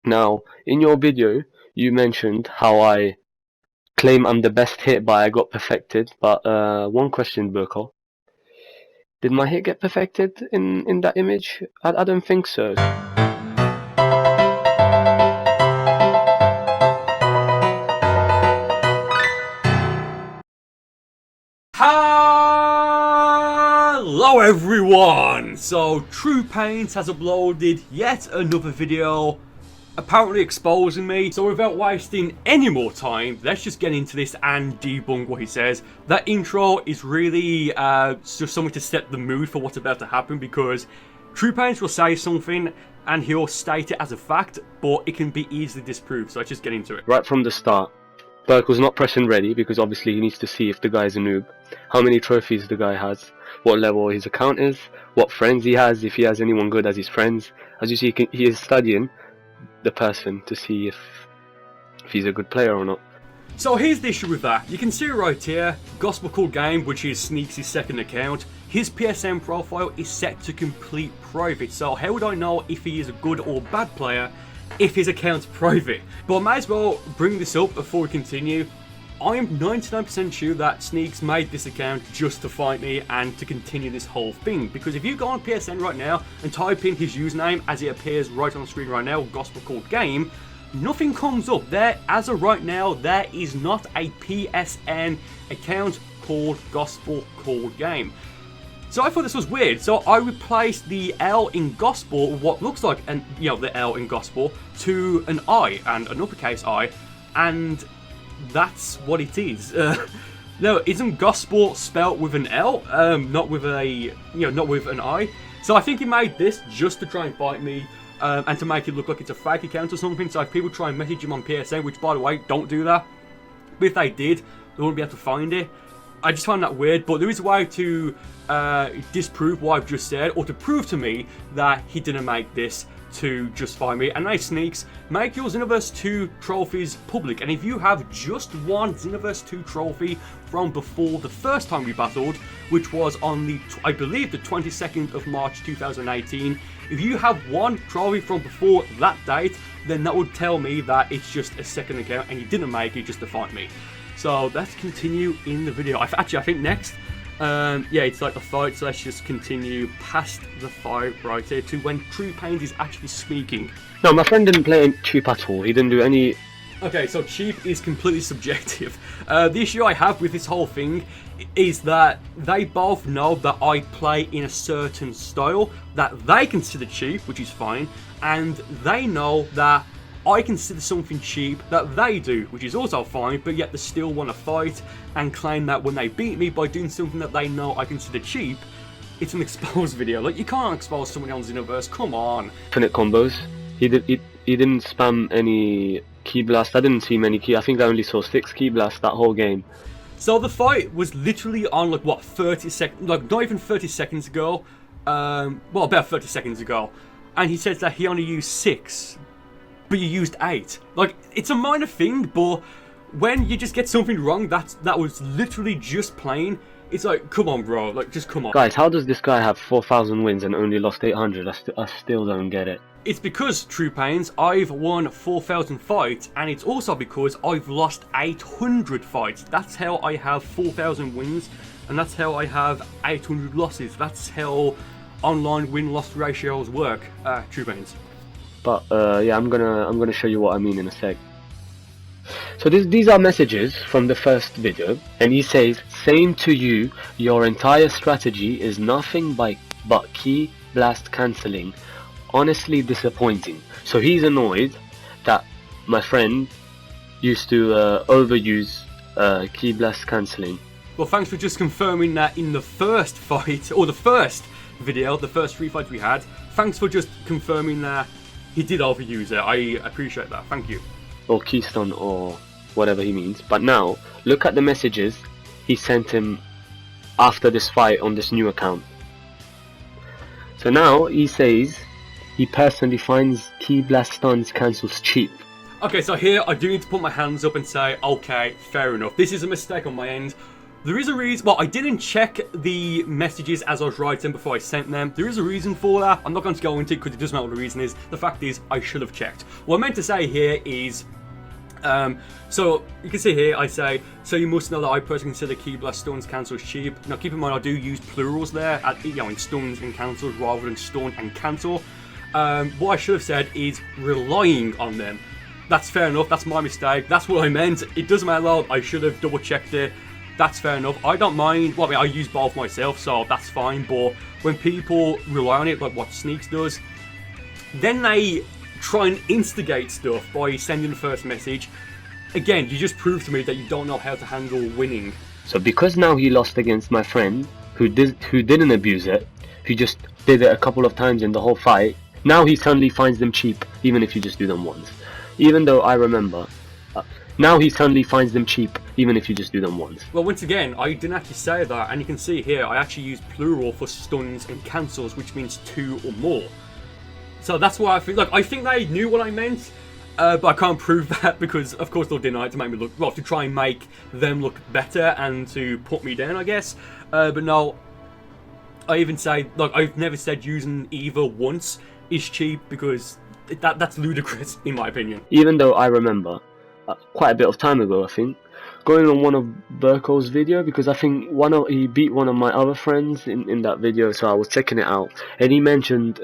Now, in your video, you mentioned how I claim I'm the best hit, but I got perfected. But one question, Burcol. Did my hit get perfected in that image? I don't think so. Hello everyone! So TruePainZ has uploaded yet another video apparently exposing me. So without wasting any more time, let's just get into this and debunk what he says. That intro is really just something to set the mood for what's about to happen, because TruePainZ will say something and he'll state it as a fact, but it can be easily disproved. So let's just get into it. Right from the start, Burcol's not pressing ready because obviously he needs to see if the guy's a noob, how many trophies the guy has, what level his account is, what friends he has, if he has anyone good as his friends. As you see, he is studying the person to see if he's a good player or not. So here's the issue with that. You can see right here, Gospel Cool Game, which is Sneeks' second account, his PSN profile is set to complete private. So how would I know if he is a good or bad player if his account's private? But I may as well bring this up before we continue. I'm 99% sure that Sneeks made this account just to fight me and to continue this whole thing. Because if you go on PSN right now and type in his username as it appears right on the screen right now, Gospel Cool Game, nothing comes up. There, as of right now, there is not a PSN account called Gospel Cool Game. So I thought this was weird. So I replaced the L in Gospel, what looks like an, the L in Gospel, to an I and an uppercase I, and that's what it is. No, isn't Gospel spelt with an L, not with a, not with an I? So I think he made this just to try and fight me, and to make it look like it's a fake account or something. So if people try and message him on PSN, which by the way, don't do that. But if they did, they wouldn't be able to find it. I just find that weird, but there is a way to disprove what I've just said, or to prove to me that he didn't make this to justify me. And hey, Sneeks, make your Xenoverse 2 trophies public. And if you have just one Xenoverse 2 trophy from before the first time we battled, which was on the, I believe, the 22nd of March 2018, if you have one trophy from before that date, then that would tell me that it's just a second account and you didn't make it just to fight me. So let's continue in the video. I think next, yeah, it's like the fight, so let's just continue past the fight right here to when TruePainZ is actually speaking. No, my friend didn't play cheap at all. He didn't do any... Okay, so cheap is completely subjective. The issue I have with this whole thing is that they both know that I play in a certain style that they consider cheap, which is fine, and they know that I consider something cheap that they do, which is also fine, but yet they still want to fight and claim that when they beat me by doing something that they know I consider cheap, it's an exposed video. Like, you can't expose someone else's universe, come on. Infinite combos. He didn't spam any key blast. I didn't see many key. I think I only saw 6 key blasts that whole game. So the fight was literally on, like, what, 30 seconds, like, not even 30 seconds ago, well, about 30 seconds ago, and he says that he only used 6. But you used 8. Like, it's a minor thing, but when you just get something wrong that was literally just playing, it's like, come on, bro, like, just come on. Guys, how does this guy have 4,000 wins and only lost 800? I still don't get it. It's because, TruePainZ, I've won 4,000 fights, and it's also because I've lost 800 fights. That's how I have 4,000 wins, and that's how I have 800 losses. That's how online win-loss ratios work, TruePainZ. But yeah, I'm gonna show you what I mean in a sec. So these are messages from the first video, and he says, "Same to you. Your entire strategy is nothing but key blast cancelling. Honestly disappointing." So he's annoyed that my friend used to overuse key blast cancelling. Well, thanks for just confirming that in the first fight, or the first video, the first 3 fights we had. Thanks for just confirming that he did overuse it. I appreciate that. Thank you. Or Keystone, or whatever he means. But now, look at the messages he sent him after this fight on this new account. So now he says he personally finds key blast stuns cancels cheap. Okay, so here I do need to put my hands up and say, okay, fair enough. This is a mistake on my end. There is a reason. Well, I didn't check the messages as I was writing before I sent them. There is a reason for that. I'm not going to go into it because it doesn't matter what the reason is. The fact is, I should have checked. What I meant to say here is, so you can see here, I say, so you must know that I personally consider Key Blast stuns cancels cheap. Now keep in mind, I do use plurals there, in stuns and cancels rather than stun and cancel. What I should have said is relying on them. That's fair enough. That's my mistake. That's what I meant. It doesn't matter though. I should have double checked it. That's fair enough. I don't mind. Well, I mean, I use both myself, so that's fine. But when people rely on it, like what Sneeks does, then they try and instigate stuff by sending the first message. Again, you just prove to me that you don't know how to handle winning. So because now he lost against my friend who didn't abuse it, who just did it a couple of times in the whole fight, now he suddenly finds them cheap, even if you just do them once. Even though I remember. Now he suddenly finds them cheap, even if you just do them once. Well, once again, I didn't actually say that, and you can see here, I actually use plural for stuns and cancels, which means 2 or more. So that's why I think, like, I think they knew what I meant, but I can't prove that because, of course, they'll deny it to make me look, well, to try and make them look better and to put me down, I guess. But no, I even say, like, I've never said using either once is cheap because that's ludicrous, in my opinion. Even though I remember, quite a bit of time ago, I think, going on one of Burcol's video, because I think he beat one of my other friends in that video, so I was checking it out, and he mentioned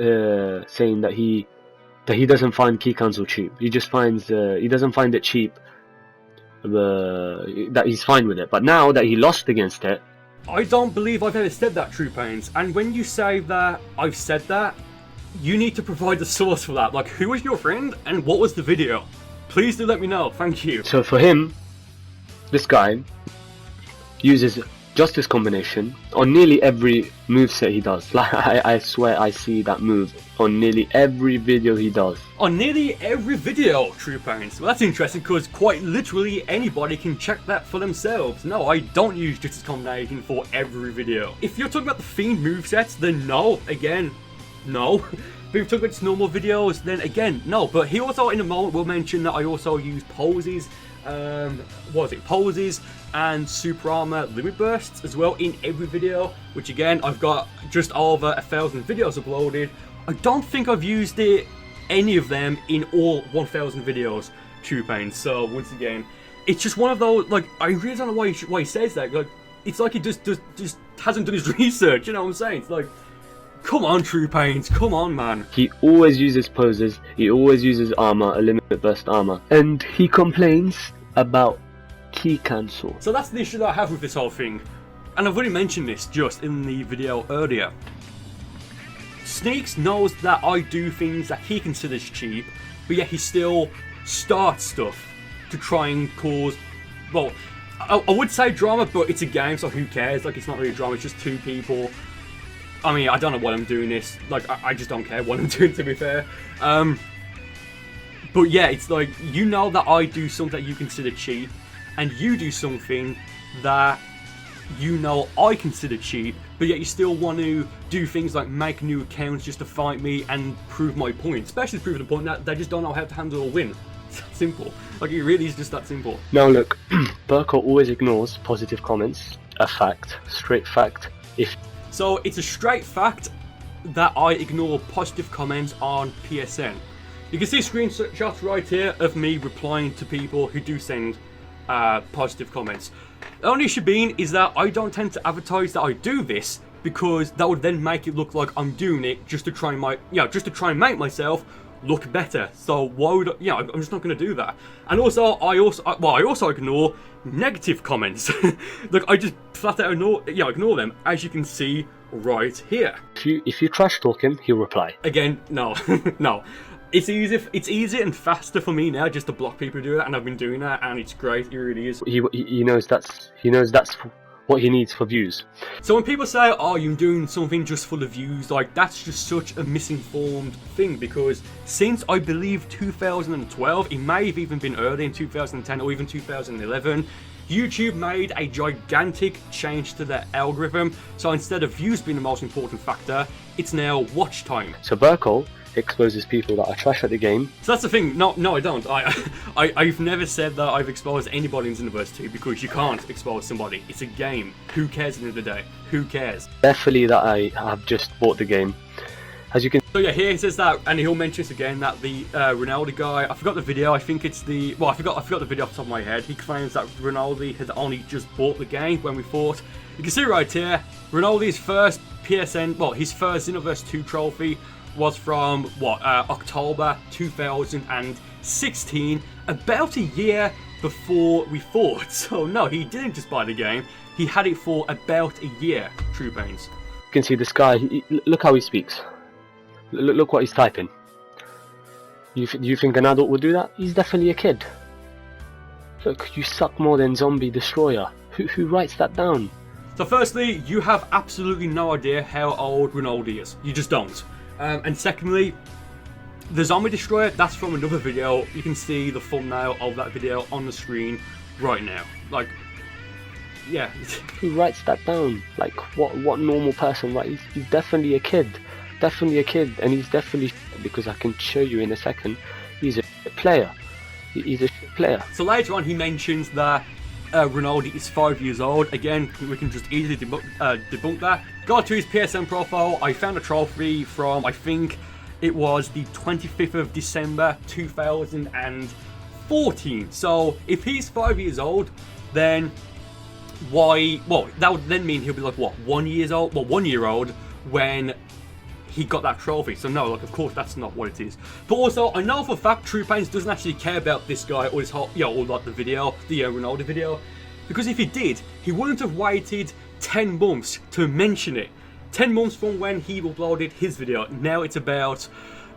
saying that he doesn't find key cancel cheap. He just finds he doesn't find it cheap, that he's fine with it. But now that he lost against it, I don't believe I've ever said that, TruePainZ. And when you say that I've said that, you need to provide the source for that. Like, who was your friend and what was the video? Please do let me know, thank you. So for him, this guy uses Justice combination on nearly every moveset he does. Like, I swear I see that move on nearly every video he does. On nearly every video, TruePainZ. Well, that's interesting because quite literally anybody can check that for themselves. No, I don't use Justice combination for every video. If you're talking about the Fiend movesets, then no, again, no. But if we talk about just normal videos, then again, no. But he also, in a moment, will mention that I also use poses, poses and super armor limit bursts as well in every video, which again, I've got just over 1,000 videos uploaded. I don't think I've used any of them in all 1,000 videos, TruePainZ. So once again, it's just one of those, like, I really don't know why he says that. Like, it's like he just hasn't done his research, you know what I'm saying? It's like, come on, TruePainZ, come on, man. He always uses poses, he always uses armor, a limit burst armor, and he complains about key cancel. So that's the issue that I have with this whole thing, and I've already mentioned this just in the video earlier. Sneeks knows that I do things that he considers cheap, but yet he still starts stuff to try and cause, well, I would say drama, but it's a game, so who cares? Like, it's not really drama, it's just two people. I mean, I don't know what I'm doing this. Like, I just don't care what I'm doing, to be fair. But yeah, it's like, you know that I do something that you consider cheap, and you do something that you know I consider cheap, but yet you still want to do things like make new accounts just to fight me and prove my point. Especially proving the point that they just don't know how to handle a win. It's that simple. Like, it really is just that simple. Now look, Burcol always ignores positive comments. A fact. Straight fact. So it's a straight fact that I ignore positive comments on PSN. You can see screenshots right here of me replying to people who do send positive comments. The only issue being is that I don't tend to advertise that I do this, because that would then make it look like I'm doing it just to try and make myself look better. So why would I'm just not going to do that. And also I also ignore negative comments. Like, I just flat out ignore them, as you can see right here. If you trash talk him, he'll reply. Again, no. No. It's easier and faster for me now just to block people who do that, and I've been doing that, and it's great. It really is. He knows that's what he needs for views. So when people say, "Oh, you're doing something just for the views," like, that's just such a misinformed thing, because since I believe 2012, it may have even been early in 2010 or even 2011. YouTube made a gigantic change to their algorithm, so instead of views being the most important factor, it's now watch time. So Burcol exposes people that are trash at the game. So that's the thing. No, I don't. I've never said that I've exposed anybody in Xenoverse 2 because you can't expose somebody. It's a game. Who cares at the end of the day? Who cares? Definitely that I have just bought the game. As you can. So yeah, here he says that, and he'll mention this again, that the Ronaldo guy, I forgot the video, I think it's the, well, I forgot the video off the top of my head. He claims that Ronaldo had only just bought the game when we fought. You can see right here, Ronaldo's first PSN, well, his first Xenoverse 2 trophy was from, what, October 2016, about a year before we fought. So no, he didn't just buy the game, he had it for about a year, TruePainZ. You can see this guy, look how he speaks. Look what he's typing. You think an adult would do that? He's definitely a kid. Look, you suck more than Zombie Destroyer. Who writes that down? So firstly, you have absolutely no idea how old Ronaldo is. You just don't. And secondly, the Zombie Destroyer, that's from another video. You can see the thumbnail of that video on the screen right now. Like, yeah. Who writes that down? Like, what normal person writes? He's definitely a kid. Definitely a kid, and he's definitely, because I can show you in a second, he's a player. He's a player. So later on he mentions that Ronaldo is 5 years old. Again, we can just easily debunk that. Got to his PSN profile, I found a trophy from, I think it was the 25th of December 2014. So if he's 5 years old, then why, well, that would then mean he'll be like, what, 1 year old? Well, 1 year old when he got that trophy. So no, like, of course that's not what it is. But also, I know for a fact TruePainZ doesn't actually care about this guy or his whole, you know, or like the video, the Ronaldo video, because if he did, he wouldn't have waited 10 months to mention it. 10 months from when he uploaded his video. Now it's about,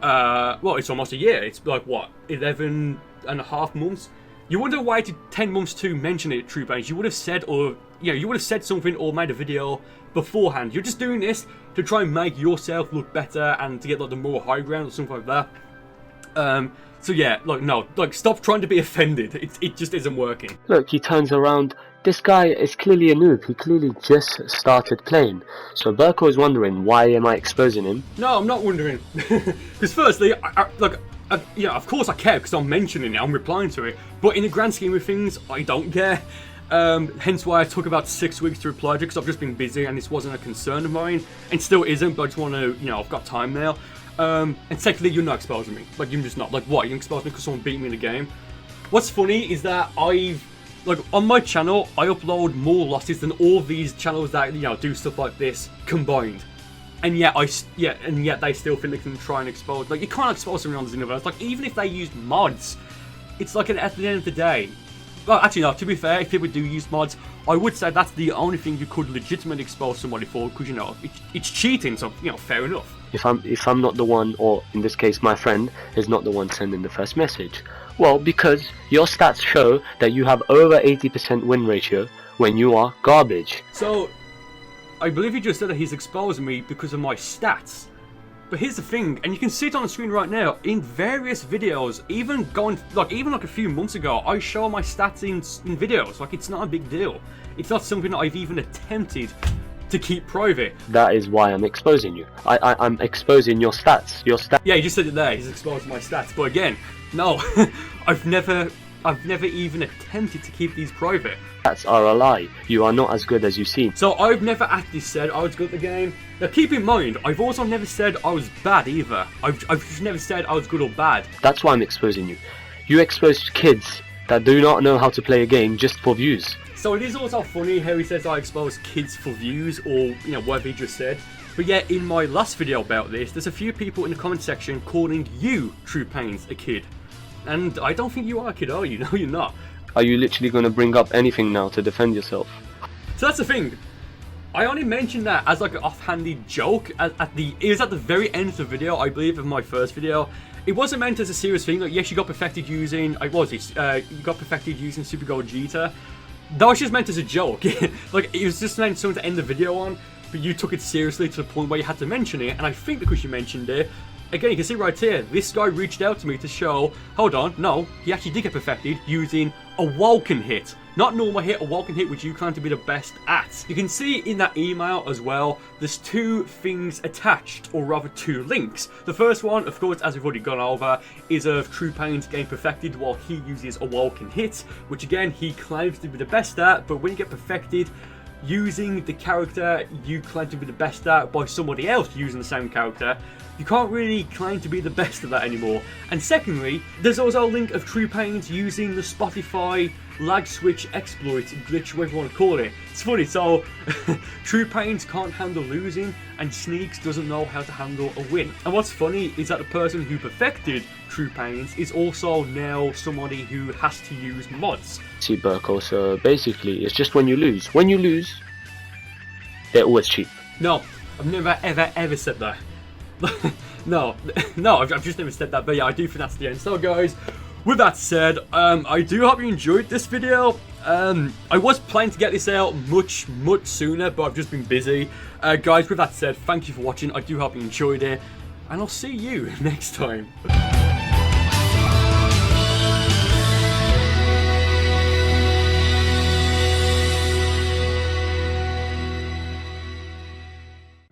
well, it's almost a year. It's like, what, 11 and a half months? You wouldn't have waited 10 months to mention it, TruePainZ. You would have said, or, you know, you would have said something or made a video beforehand. You're just doing this to try and make yourself look better and to get like the more high ground or something like that. So yeah, like, no, like, stop trying to be offended. It just isn't working. Look, he turns around. This guy is clearly a noob. He clearly just started playing. So Burcol is wondering, why am I exposing him? No, I'm not wondering. Because firstly, yeah, of course I care because I'm mentioning it, I'm replying to it. But in the grand scheme of things, I don't care. Hence why I took about 6 weeks to reply to it, because I've just been busy and this wasn't a concern of mine. And still isn't, but I just want to, you know, I've got time now. And secondly, you're not exposing me. Like, you're just not. Like, what? You expose me because someone beat me in the game? What's funny is that like, on my channel, I upload more losses than all these channels that, you know, do stuff like this combined. And yet, and yet they still think they can try and expose. Like, you can't expose someone on the universe. Like, even if they use mods, it's like, at the end of the day. Well, actually, no, to be fair, if people do use mods, I would say that's the only thing you could legitimately expose somebody for, because, you know, it's cheating, so, you know, fair enough. If I'm not the one, or in this case my friend is not the one sending the first message. Well, because your stats show that you have over 80% win ratio when you are garbage. So, I believe he just said that he's exposing me because of my stats. But here's the thing, and you can see it on the screen right now, in various videos, even a few months ago, I show my stats in videos. Like, it's not a big deal. It's not something that I've even attempted to keep private. That is why I'm exposing you. I'm exposing your stats. Yeah, you just said it there, he's exposed my stats. But again, no, I've never even attempted to keep these private. Stats are a lie. You are not as good as you seem. So I've never actually said I was good at the game. Now keep in mind, I've also never said I was bad either. I've just never said I was good or bad. That's why I'm exposing you. You expose kids that do not know how to play a game just for views. So it is also funny how he says I expose kids for views, or, you know, whatever he just said. But yet, in my last video about this, there's a few people in the comment section calling you, TruePainZ, a kid. And I don't think you are a kid, are you? No, you're not. Are you literally going to bring up anything now to defend yourself? So that's the thing. I only mentioned that as like an offhanded joke. It was at the very end of the video, I believe, of my first video. It wasn't meant as a serious thing. Like, yes, you got perfected using. You got perfected using Super Gold Vegeta. That was just meant as a joke. Like, it was just meant something to end the video on. But you took it seriously to the point where you had to mention it. And I think because you mentioned it, again, you can see right here, this guy reached out to me to show, hold on, no, he actually did get perfected using a Vulcan hit. Not normal hit, a Vulcan hit which you claim to be the best at. You can see in that email as well, there's two things attached, or rather two links. The first one, of course, as we've already gone over, is of TruePainZ getting perfected while he uses a Vulcan hit, which again, he claims to be the best at, but when you get perfected, using the character you claim to be the best at by somebody else using the same character, you can't really claim to be the best at that anymore. And secondly, there's also a link of TruePainZ using the Spotify lag switch exploit, glitch, whatever you want to call it. It's funny, so TruePainZ can't handle losing and Sneeks doesn't know how to handle a win. And what's funny is that the person who perfected TruePainZ is also now somebody who has to use mods. See, Burcol, so basically it's just when you lose. When you lose, they're always cheap. No, I've never ever said that. no, I've just never said that, but yeah, I do think that's the end. So guys, with that said, I do hope you enjoyed this video. I was planning to get this out much sooner, but I've just been busy. Guys, with that said, thank you for watching. I do hope you enjoyed it, and I'll see you next time.